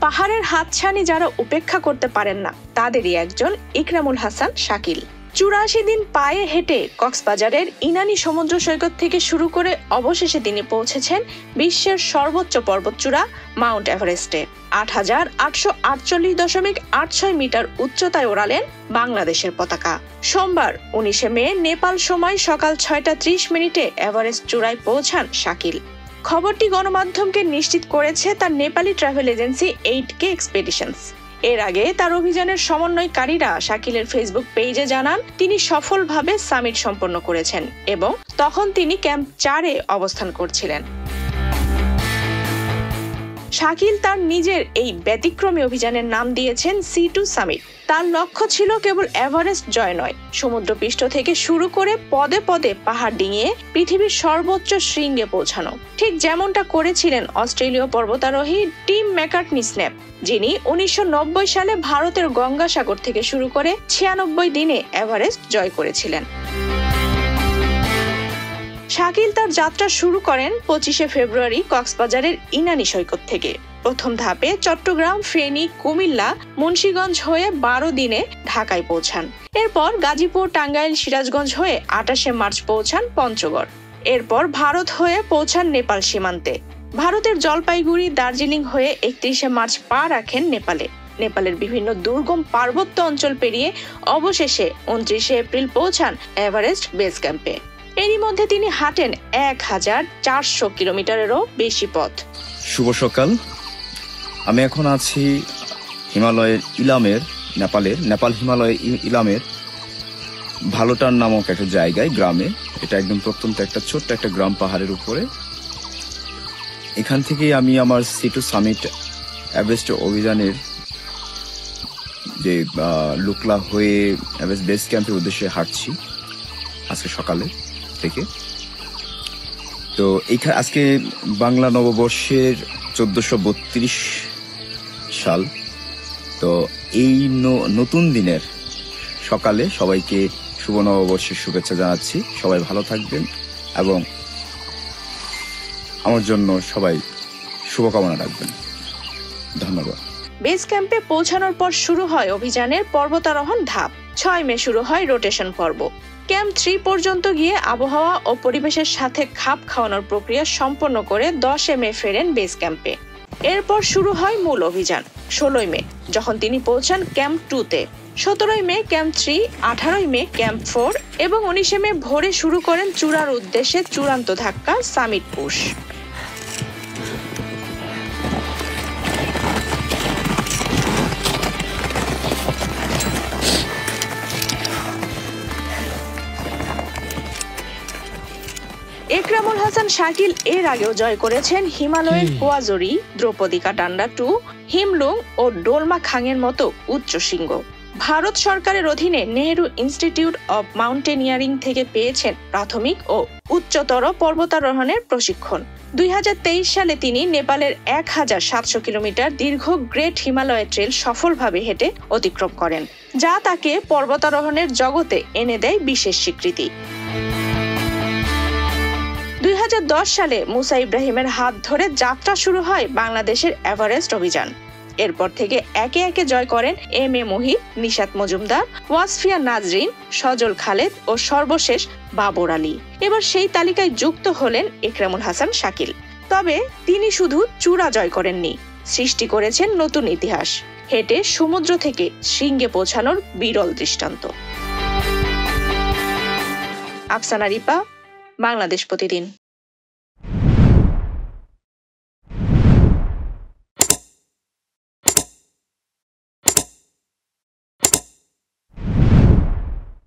পাহাড়ের হাতছানি যারা উপেক্ষা করতে পারেন না তাদেরই একজন ইকরামুল হাসান শাকিল। ৮৪ দিন পায়ে হেঁটে কক্সবাজারের ইনানি সমুদ্র সৈকত থেকে শুরু করে অবশেষে তিনি পৌঁছেছেন বিশ্বের সর্বোচ্চ পর্বতচূড়া মাউন্ট এভারেস্টে। ৮,৮৪৮.৮৬ মিটার উচ্চতায় ওড়ালেন বাংলাদেশের পতাকা। সোমবার ১৯ মে নেপাল সময় সকাল ৬টা ৩০ এভারেস্ট চূড়ায় পৌঁছান শাকিল। খবরটি গণমাধ্যমকে নিশ্চিত করেছে তার নেপালি ট্রাভেল এজেন্সি 8K এক্সপেডিশনস। এর আগে তার অভিযানের সমন্বয়কারীরা শাকিলের ফেসবুক পেজে জানান তিনি সফলভাবে সামিট সম্পন্ন করেছেন এবং তখন তিনি ক্যাম্প 4-এ অবস্থান করছিলেন। শাকিল তার নিজের এই ব্যতিক্রমী অভিযানের নাম দিয়েছেন C2 সামিট। তার লক্ষ্য ছিল কেবল এভারেস্ট জয় নয়, সমুদ্রপৃষ্ঠ থেকে শুরু করে পদে পদে পাহাড় ডিঙিয়ে পৃথিবীর সর্বোচ্চ শৃঙ্গে পৌঁছানো, ঠিক যেমনটা করেছিলেন অস্ট্রেলীয় পর্বতারোহী টিম ম্যাকার্টনি স্ন্যাপ, যিনি ১৯৯০ সালে ভারতের গঙ্গাসাগর থেকে শুরু করে ৯৬ দিনে এভারেস্ট জয় করেছিলেন। শাকিল তার যাত্রা শুরু করেন ২৫ ফেব্রুয়ারি কক্সবাজারের ইনানি সৈকত থেকে। প্রথম ধাপে চট্টগ্রাম, ফেনী, কুমিল্লা, মুন্সিগঞ্জ হয়ে ১২ দিনে ঢাকায় পৌঁছান। এরপর গাজীপুর, টাঙ্গাইল, সিরাজগঞ্জ হয়ে ২৮ মার্চ পৌঁছান পঞ্চগড়। এরপর ভারত হয়ে পৌঁছান নেপাল সীমান্তে। ভারতের জলপাইগুড়ি, দার্জিলিং হয়ে ৩১ মার্চ পা রাখেন নেপালে। নেপালের বিভিন্ন দুর্গম পার্বত্য অঞ্চল পেরিয়ে অবশেষে ২৯ এপ্রিল পৌঁছান এভারেস্ট বেস ক্যাম্পে। এরই মধ্যে তিনি হাঁটেন ১,৪০০ কিলোমিটারেরও বেশি পথ। শুভ সকাল। আমি এখন আছি হিমালয়ের ইলামের, নেপাল হিমালয়ের ইলামের ভালোটার নামক একটা জায়গায়, গ্রামে। এটা একদম প্রত্যন্ত একটা ছোট্ট একটা গ্রাম পাহাড়ের উপরে। এখান থেকেই আমি আমার C2 সামিট এভারেস্ট অভিযানের যে লুকলা হয়ে এভারেস্ট বেস ক্যাম্পের উদ্দেশ্যে হাঁটছি আজকে সকালে থেকে। তো আজকে বাংলা নববর্ষের ১৪৩২ সাল। তো এই নতুন দিনের সকালে সবাইকে শুভ নববর্ষের শুভেচ্ছা জানাচ্ছি। সবাই ভালো থাকবেন এবং আমার জন্য সবাই শুভকামনা রাখবেন। ধন্যবাদ। বেস ক্যাম্পে পৌঁছানোর পর শুরু হয় অভিযানের পর্বতারোহণ ধাপ। ৬ মে শুরু হয় রোটেশন পর্ব। ক্যাম্প 3 পর্যন্ত গিয়ে আবহাওয়া ও পরিবেশের সাথে খাপ খাওয়ানোর প্রক্রিয়া সম্পন্ন করে ১০ মে ফেরেন বেস ক্যাম্পে। এরপর শুরু হয় মূল অভিযান ১৬ মে, যখন তিনি পৌঁছান ক্যাম্প 2-তে। ১৭ মে ক্যাম্প 3, ১৮ মে ক্যাম্প 4 এবং ১৯ মে ভোরে শুরু করেন চূড়ার উদ্দেশ্যে চূড়ান্ত ধাক্কা সামিট পুশ। ইকরামুল হাসান শাকিল এর আগেও জয় করেছেন হিমালয়ের কোয়াজরি, দ্রৌপদী কাটান্ডা 2, হিমলুং ও ডোলমা খাংয়ের মতো উচ্চ শৃঙ্গ। ভারত সরকারের অধীনে নেহেরু ইনস্টিটিউট অব মাউন্টেনিয়ারিং থেকে পেয়েছেন প্রাথমিক ও উচ্চতর পর্বতারোহণের প্রশিক্ষণ। ২০২৩ সালে তিনি নেপালের ১,৭০০ কিলোমিটার দীর্ঘ গ্রেট হিমালয় ট্রেল সফলভাবে হেঁটে অতিক্রম করেন, যা তাকে পর্বতারোহণের জগতে এনে দেয় বিশেষ স্বীকৃতি। ২০১০ সালে মুসা ইব্রাহিমের হাত ধরে যাত্রা শুরু হয় বাংলাদেশের এভারেস্ট অভিযান। এরপর থেকে একে একে জয় করেন M.A. মুহিত, নিশাত মজুমদার, ওয়াসফিয়া নাজরিন, সজল খালেদ ও সর্বশেষ বাবর আলী। এবার সেই তালিকায় যুক্ত হলেন ইকরামুল হাসান শাকিল। তবে তিনি শুধু চূড়া জয় করেননি, সৃষ্টি করেছেন নতুন ইতিহাস, হেঁটে সমুদ্র থেকে শৃঙ্গে পৌঁছানোর বিরল দৃষ্টান্ত। আফসানা রিপা, বাংলাদেশ প্রতিদিন।